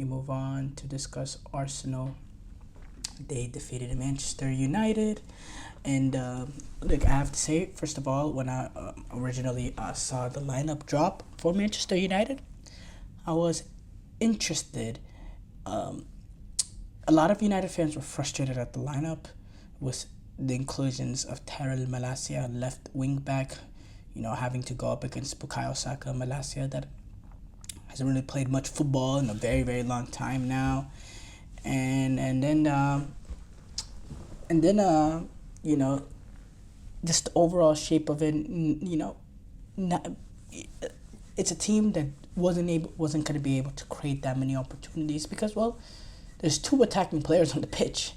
we move on to discuss Arsenal. They defeated Manchester United, and look, I have to say, first of all, when I originally saw the lineup drop for Manchester United, I was interested. Um, a lot of United fans were frustrated at the lineup with the inclusions of Terrell Malacia, left wing back, having to go up against Bukayo Saka. Malacia, that hasn't really played much football in a very, very long time now. And then you know just the overall shape of it, not, it's a team that wasn't going to be able to create that many opportunities because, well, there's two attacking players on the pitch,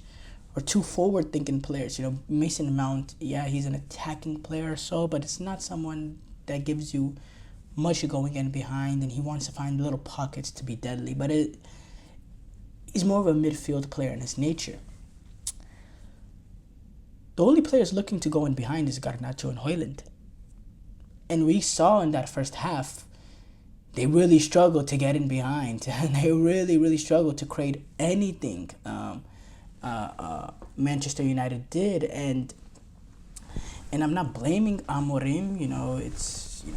or two forward thinking players. Mason Mount, yeah, he's an attacking player or so, but it's not someone that gives you much going in behind, and he wants to find little pockets to be deadly. But he's more of a midfield player in his nature. The only players looking to go in behind is Garnacho and Højlund. And we saw in that first half, they really struggled to get in behind. And they really, really struggled to create anything. Manchester United did. And I'm not blaming Amorim.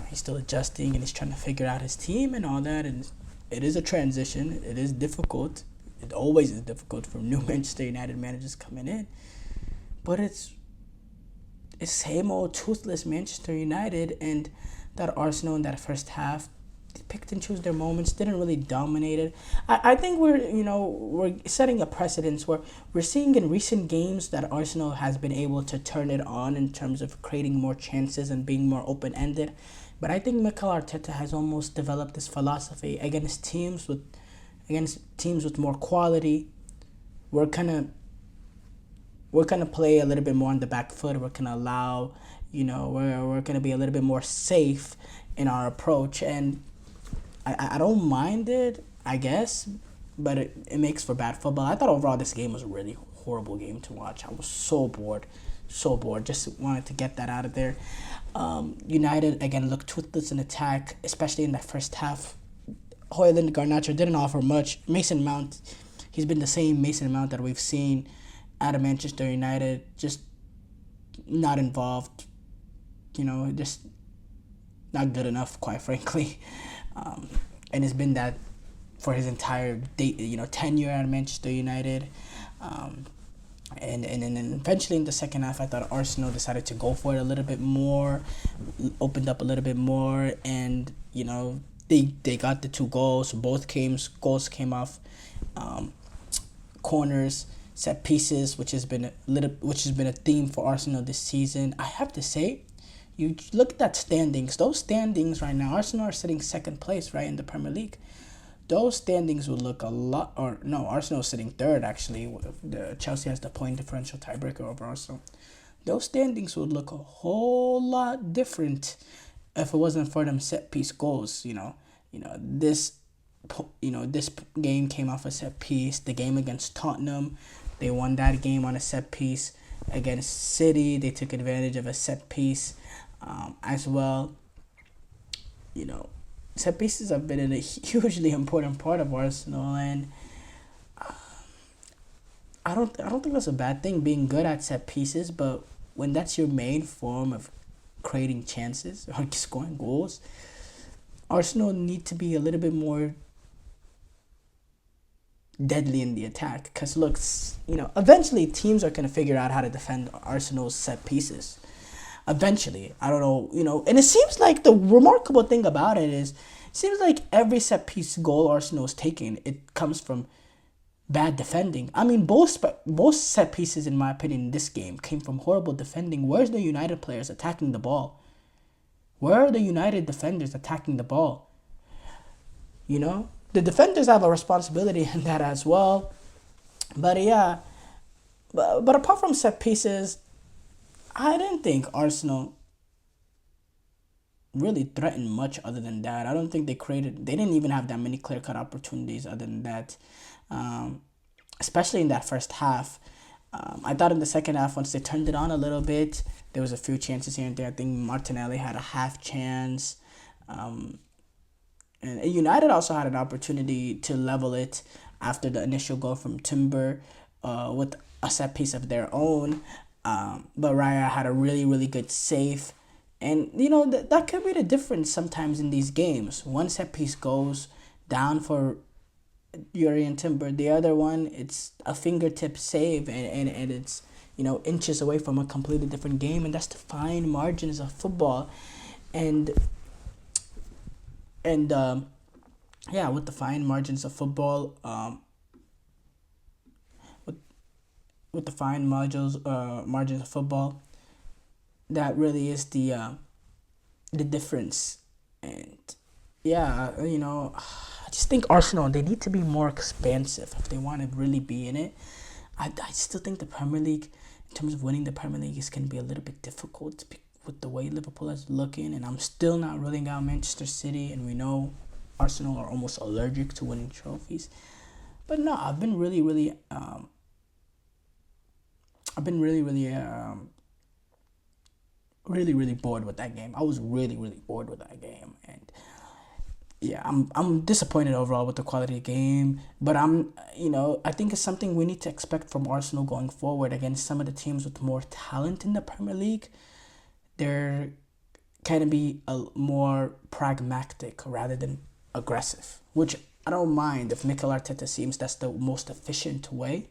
He's still adjusting and he's trying to figure out his team and all that. And it is a transition. It is difficult. It always is difficult for new Manchester United managers coming in. But it's same old toothless Manchester United, and that Arsenal in that first half, they picked and chose their moments, didn't really dominate it. I think we're setting a precedence where we're seeing in recent games that Arsenal has been able to turn it on in terms of creating more chances and being more open-ended. But I think Mikel Arteta has almost developed this philosophy against teams with more quality. We're gonna play a little bit more on the back foot. We're gonna allow, we're gonna be a little bit more safe in our approach, and I don't mind it, I guess, but it makes for bad football. I thought overall this game was a really horrible game to watch. I was so bored. Just wanted to get that out of there. United again looked toothless in attack, especially in that first half. Højlund, Garnacho didn't offer much. Mason Mount, he's been the same Mason Mount that we've seen out of Manchester United, just not involved, just not good enough, quite frankly. And it's been that for his entire tenure at Manchester United. And then eventually in the second half, I thought Arsenal decided to go for it a little bit more, opened up a little bit more, and they got the two goals. Both goals came off corners, set pieces, which has been a theme for Arsenal this season. I have to say, you look at that standings. Those standings right now, Arsenal are sitting second place, right, in the Premier League. Those standings would look Arsenal is sitting third, actually. Chelsea has the point differential tiebreaker over Arsenal. Those standings would look a whole lot different if it wasn't for them set piece goals. This game came off a set piece. The game against Tottenham, they won that game on a set piece. Against City, they took advantage of a set piece as well. Set pieces have been a hugely important part of Arsenal, and I don't think that's a bad thing, being good at set pieces. But when that's your main form of creating chances or scoring goals, Arsenal need to be a little bit more deadly in the attack. Because look, eventually teams are going to figure out how to defend Arsenal's set pieces. Eventually, I don't know, and it seems like the remarkable thing about it is, it seems like every set piece goal Arsenal is taking, it comes from bad defending. I mean, both set pieces, in my opinion, in this game came from horrible defending. Where's the United players attacking the ball? Where are the United defenders attacking the ball? The defenders have a responsibility in that as well. But yeah, but apart from set pieces, I didn't think Arsenal really threatened much other than that. I don't think they didn't even have that many clear-cut opportunities other than that, especially in that first half. I thought in the second half, once they turned it on a little bit, there was a few chances here and there. I think Martinelli had a half chance. And United also had an opportunity to level it after the initial goal from Tumblr with a set piece of their own. But Raya had a really, really good save. And, that could be the difference sometimes in these games. One set piece goes down for Yuri and Timber. The other one, it's a fingertip save, and it's, inches away from a completely different game. And that's the fine margins of football. And yeah, with the fine margins of football, with the fine margins of football, that really is the difference. And yeah, I just think Arsenal, they need to be more expansive if they want to really be in it. I still think the Premier League, in terms of winning the Premier League, is going to be a little bit difficult with the way Liverpool is looking. And I'm still not ruling out Manchester City, and we know Arsenal are almost allergic to winning trophies. But no, I've been really, really bored with that game. I was really, really bored with that game. And yeah, I'm disappointed overall with the quality of the game. But I think it's something we need to expect from Arsenal going forward against some of the teams with more talent in the Premier League. They're kind of be more pragmatic rather than aggressive, which I don't mind if Mikel Arteta seems that's the most efficient way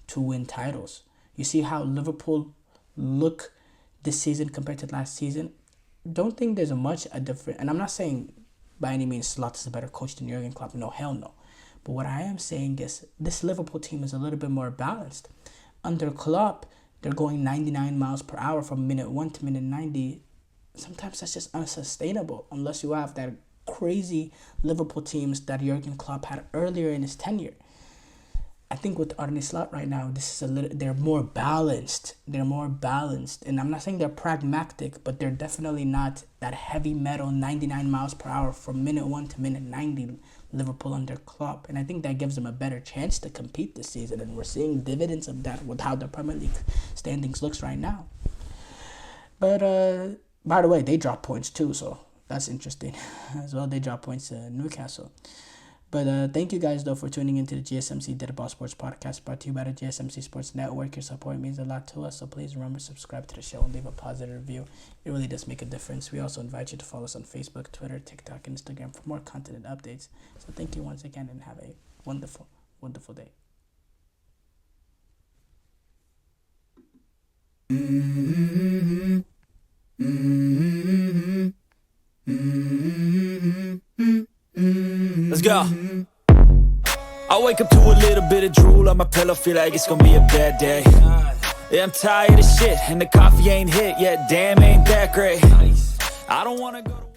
to win titles. You see how Liverpool look this season compared to last season? Don't think there's a different, and I'm not saying by any means Slot is a better coach than Jurgen Klopp. No, hell no. But what I am saying is this Liverpool team is a little bit more balanced. Under Klopp, they're going 99 miles per hour from minute 1 to minute 90. Sometimes that's just unsustainable unless you have that crazy Liverpool teams that Jurgen Klopp had earlier in his tenure. I think with Arne Slot right now, they're more balanced. And I'm not saying they're pragmatic, but they're definitely not that heavy metal 99 miles per hour from minute 1 to minute 90 Liverpool under Klopp. And I think that gives them a better chance to compete this season. And we're seeing dividends of that with how the Premier League standings looks right now. But by the way, they dropped points too, so that's interesting as well. They dropped points to Newcastle. But thank you guys, though, for tuning into the GSMC Data Ball Sports Podcast, brought to you by the GSMC Sports Network. Your support means a lot to us, so please remember to subscribe to the show and leave a positive review. It really does make a difference. We also invite you to follow us on Facebook, Twitter, TikTok, and Instagram for more content and updates. So thank you once again, and have a wonderful, wonderful day. Let's go. I wake up to a little bit of drool on my pillow, feel like it's gonna be a bad day. Yeah, I'm tired of shit, and the coffee ain't hit yet, damn, ain't that great. I don't wanna go to